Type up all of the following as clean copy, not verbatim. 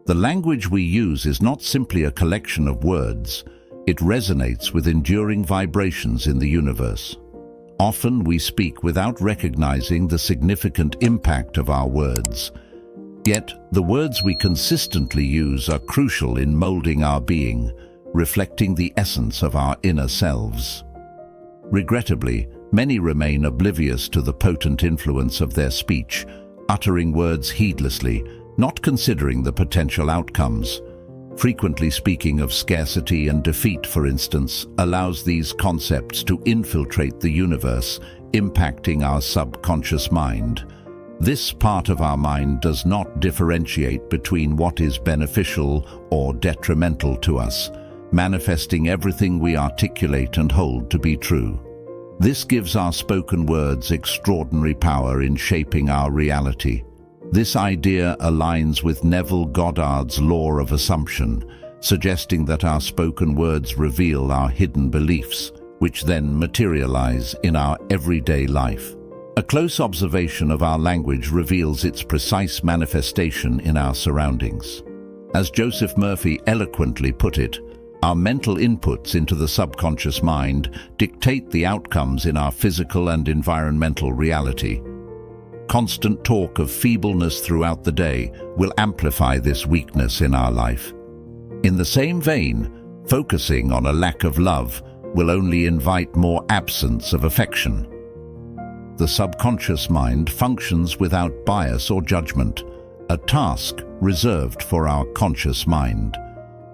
The language we use is not simply a collection of words. It resonates with enduring vibrations in the universe. Often we speak without recognizing the significant impact of our words. Yet, the words we consistently use are crucial in molding our being, reflecting the essence of our inner selves. Regrettably, many remain oblivious to the potent influence of their speech, uttering words heedlessly, not considering the potential outcomes. Frequently speaking of scarcity and defeat, for instance, allows these concepts to infiltrate the universe, impacting our subconscious mind. This part of our mind does not differentiate between what is beneficial or detrimental to us, manifesting everything we articulate and hold to be true. This gives our spoken words extraordinary power in shaping our reality. This idea aligns with Neville Goddard's law of assumption, suggesting that our spoken words reveal our hidden beliefs, which then materialize in our everyday life. A close observation of our language reveals its precise manifestation in our surroundings. As Joseph Murphy eloquently put it, our mental inputs into the subconscious mind dictate the outcomes in our physical and environmental reality. Constant talk of feebleness throughout the day will amplify this weakness in our life. In the same vein, focusing on a lack of love will only invite more absence of affection. The subconscious mind functions without bias or judgment, a task reserved for our conscious mind.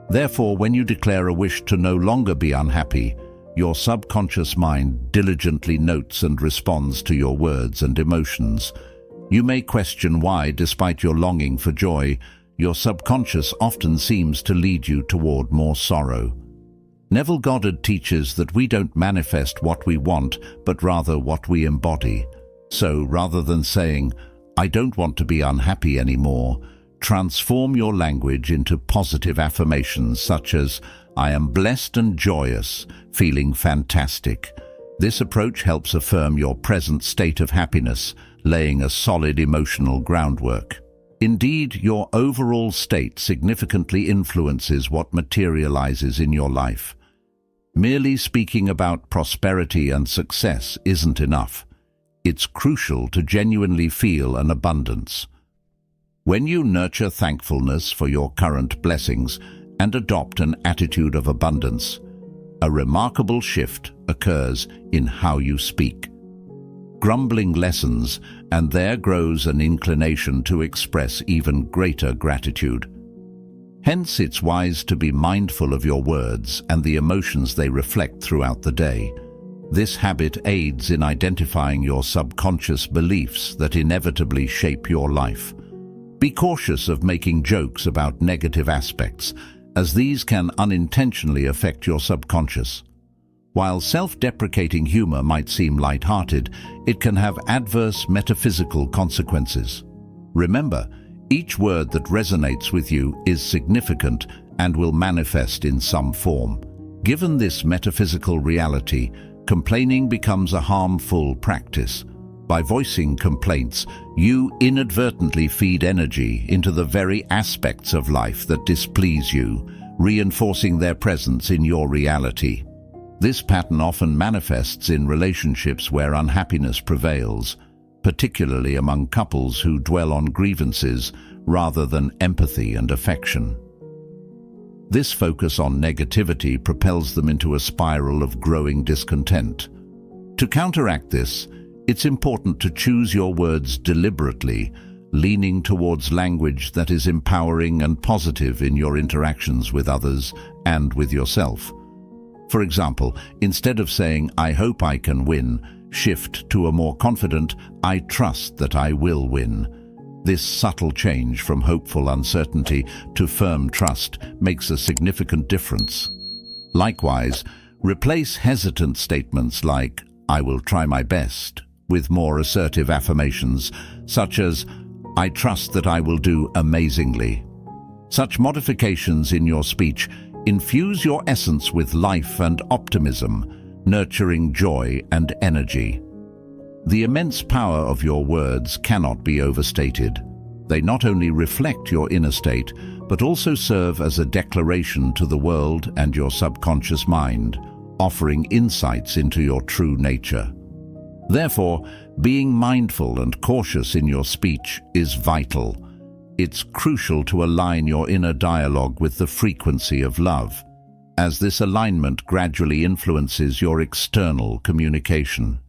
Therefore, when you declare a wish to no longer be unhappy, your subconscious mind diligently notes and responds to your words and emotions. You may question why, despite your longing for joy, your subconscious often seems to lead you toward more sorrow. Neville Goddard teaches that we don't manifest what we want, but rather what we embody. So, rather than saying, "I don't want to be unhappy anymore," transform your language into positive affirmations such as, "I am blessed and joyous, feeling fantastic." This approach helps affirm your present state of happiness, laying a solid emotional groundwork. Indeed, your overall state significantly influences what materializes in your life. Merely speaking about prosperity and success isn't enough. It's crucial to genuinely feel an abundance. When you nurture thankfulness for your current blessings and adopt an attitude of abundance, a remarkable shift occurs in how you speak. Grumbling lessens, and there grows an inclination to express even greater gratitude. Hence, it's wise to be mindful of your words and the emotions they reflect throughout the day. This habit aids in identifying your subconscious beliefs that inevitably shape your life. Be cautious of making jokes about negative aspects, as these can unintentionally affect your subconscious. While self-deprecating humor might seem light-hearted, it can have adverse metaphysical consequences. Remember, each word that resonates with you is significant and will manifest in some form. Given this metaphysical reality, complaining becomes a harmful practice. By voicing complaints, you inadvertently feed energy into the very aspects of life that displease you, reinforcing their presence in your reality. This pattern often manifests in relationships where unhappiness prevails, particularly among couples who dwell on grievances rather than empathy and affection. This focus on negativity propels them into a spiral of growing discontent. To counteract this, it's important to choose your words deliberately, leaning towards language that is empowering and positive in your interactions with others and with yourself. For example, instead of saying, "I hope I can win," shift to a more confident, "I trust that I will win." This subtle change from hopeful uncertainty to firm trust makes a significant difference. Likewise, replace hesitant statements like, "I will try my best," with more assertive affirmations, such as, "I trust that I will do amazingly." Such modifications in your speech infuse your essence with life and optimism, nurturing joy and energy. The immense power of your words cannot be overstated. They not only reflect your inner state, but also serve as a declaration to the world and your subconscious mind, offering insights into your true nature. Therefore, being mindful and cautious in your speech is vital. It's crucial to align your inner dialogue with the frequency of love, as this alignment gradually influences your external communication.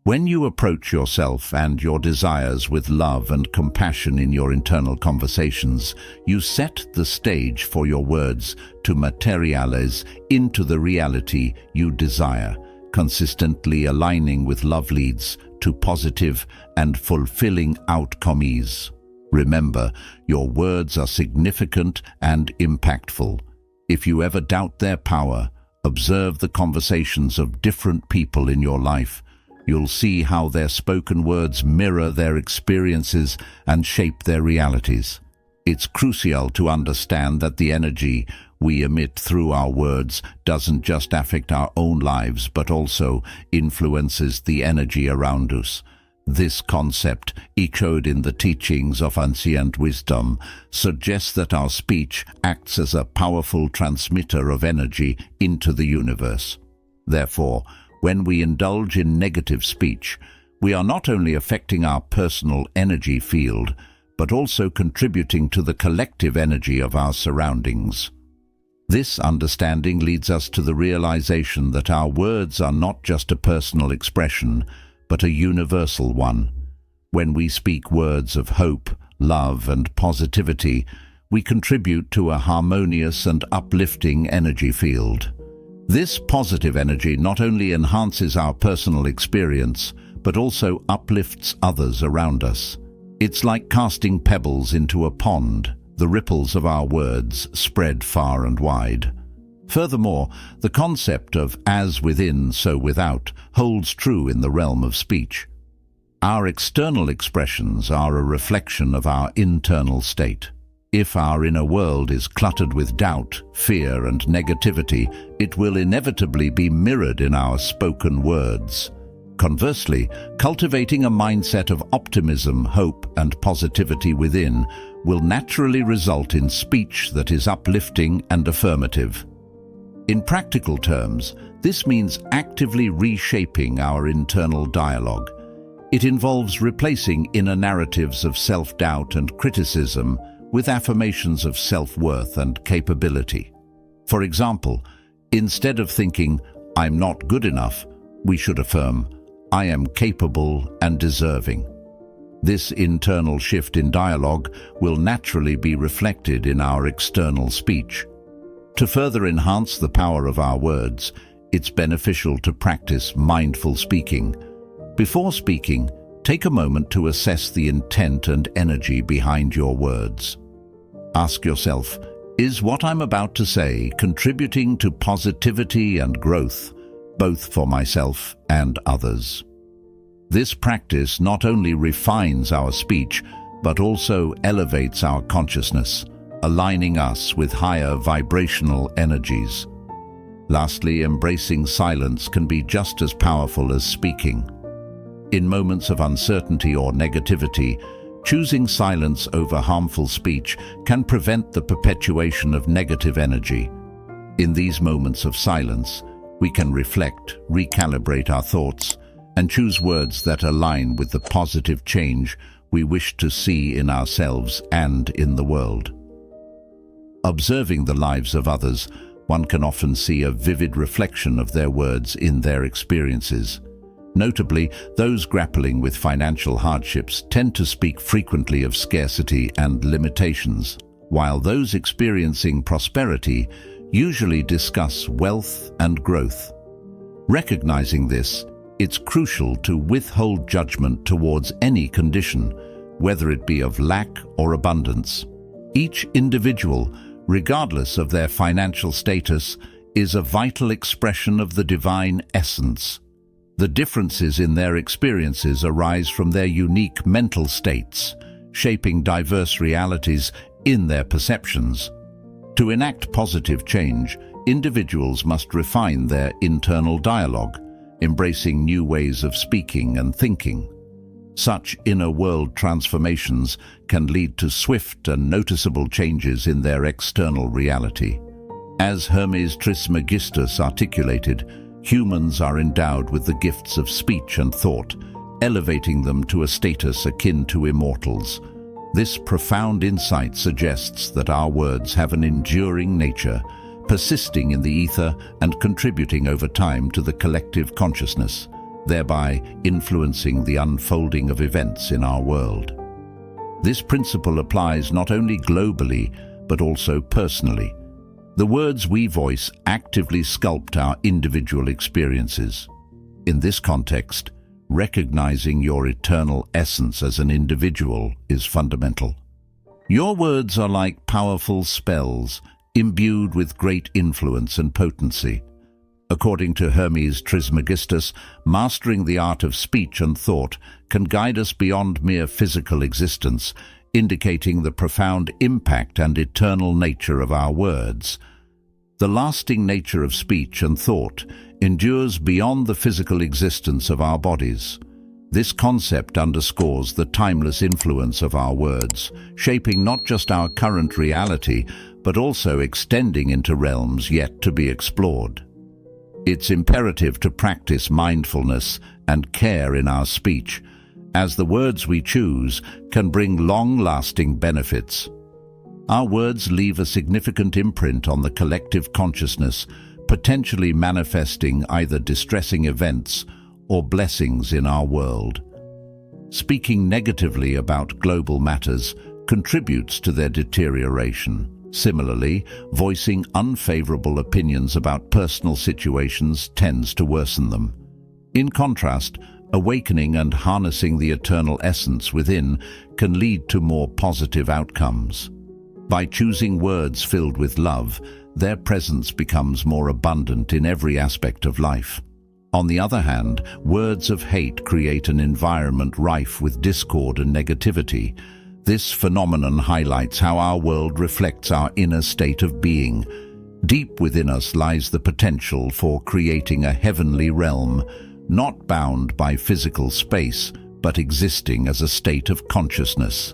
When you approach yourself and your desires with love and compassion in your internal conversations, you set the stage for your words to materialize into the reality you desire. Consistently aligning with love leads to positive and fulfilling outcomes. Remember, your words are significant and impactful. If you ever doubt their power, observe the conversations of different people in your life. You'll see how their spoken words mirror their experiences and shape their realities. It's crucial to understand that the energy we emit through our words doesn't just affect our own lives, but also influences the energy around us. This concept, echoed in the teachings of ancient wisdom, suggests that our speech acts as a powerful transmitter of energy into the universe. Therefore, when we indulge in negative speech, we are not only affecting our personal energy field, but also contributing to the collective energy of our surroundings. This understanding leads us to the realization that our words are not just a personal expression, but a universal one. When we speak words of hope, love, and positivity, we contribute to a harmonious and uplifting energy field. This positive energy not only enhances our personal experience, but also uplifts others around us. It's like casting pebbles into a pond. The ripples of our words spread far and wide. Furthermore, the concept of as within, so without holds true in the realm of speech. Our external expressions are a reflection of our internal state. If our inner world is cluttered with doubt, fear, and negativity, it will inevitably be mirrored in our spoken words. Conversely, cultivating a mindset of optimism, hope, and positivity within will naturally result in speech that is uplifting and affirmative. In practical terms, this means actively reshaping our internal dialogue. It involves replacing inner narratives of self-doubt and criticism with affirmations of self-worth and capability. For example, instead of thinking, "I'm not good enough," we should affirm, "I am capable and deserving." This internal shift in dialogue will naturally be reflected in our external speech. To further enhance the power of our words, it's beneficial to practice mindful speaking. Before speaking, take a moment to assess the intent and energy behind your words. Ask yourself, is what I'm about to say contributing to positivity and growth, both for myself and others? This practice not only refines our speech, but also elevates our consciousness, aligning us with higher vibrational energies. Lastly, embracing silence can be just as powerful as speaking. In moments of uncertainty or negativity, choosing silence over harmful speech can prevent the perpetuation of negative energy. In these moments of silence, we can reflect, recalibrate our thoughts, and choose words that align with the positive change we wish to see in ourselves and in the world. Observing the lives of others, one can often see a vivid reflection of their words in their experiences. Notably, those grappling with financial hardships tend to speak frequently of scarcity and limitations, while those experiencing prosperity usually discuss wealth and growth. Recognizing this, it's crucial to withhold judgment towards any condition, whether it be of lack or abundance. Each individual, regardless of their financial status, is a vital expression of the divine essence. The differences in their experiences arise from their unique mental states, shaping diverse realities in their perceptions. To enact positive change, individuals must refine their internal dialogue, embracing new ways of speaking and thinking. Such inner world transformations can lead to swift and noticeable changes in their external reality. As Hermes Trismegistus articulated, humans are endowed with the gifts of speech and thought, elevating them to a status akin to immortals. This profound insight suggests that our words have an enduring nature, persisting in the ether and contributing over time to the collective consciousness, thereby influencing the unfolding of events in our world. This principle applies not only globally, but also personally. The words we voice actively sculpt our individual experiences. In this context, recognizing your eternal essence as an individual is fundamental. Your words are like powerful spells, imbued with great influence and potency. According to Hermes Trismegistus, mastering the art of speech and thought can guide us beyond mere physical existence, indicating the profound impact and eternal nature of our words. The lasting nature of speech and thought endures beyond the physical existence of our bodies. This concept underscores the timeless influence of our words, shaping not just our current reality, but also extending into realms yet to be explored. It's imperative to practice mindfulness and care in our speech, as the words we choose can bring long-lasting benefits. Our words leave a significant imprint on the collective consciousness, potentially manifesting either distressing events or blessings in our world. Speaking negatively about global matters contributes to their deterioration. Similarly, voicing unfavorable opinions about personal situations tends to worsen them. In contrast, awakening and harnessing the eternal essence within can lead to more positive outcomes. By choosing words filled with love, their presence becomes more abundant in every aspect of life. On the other hand, words of hate create an environment rife with discord and negativity. This phenomenon highlights how our world reflects our inner state of being. Deep within us lies the potential for creating a heavenly realm, not bound by physical space, but existing as a state of consciousness.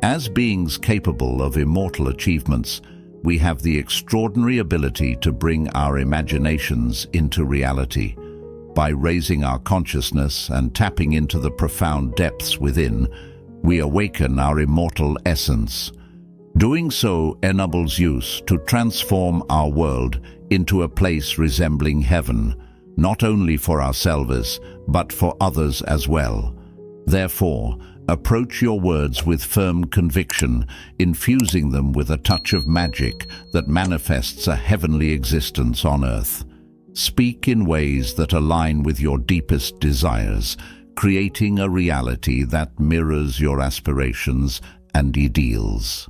As beings capable of immortal achievements, we have the extraordinary ability to bring our imaginations into reality. By raising our consciousness and tapping into the profound depths within, we awaken our immortal essence. Doing so enables us to transform our world into a place resembling heaven, not only for ourselves, but for others as well. Therefore, approach your words with firm conviction, infusing them with a touch of magic that manifests a heavenly existence on earth. Speak in ways that align with your deepest desires, creating a reality that mirrors your aspirations and ideals.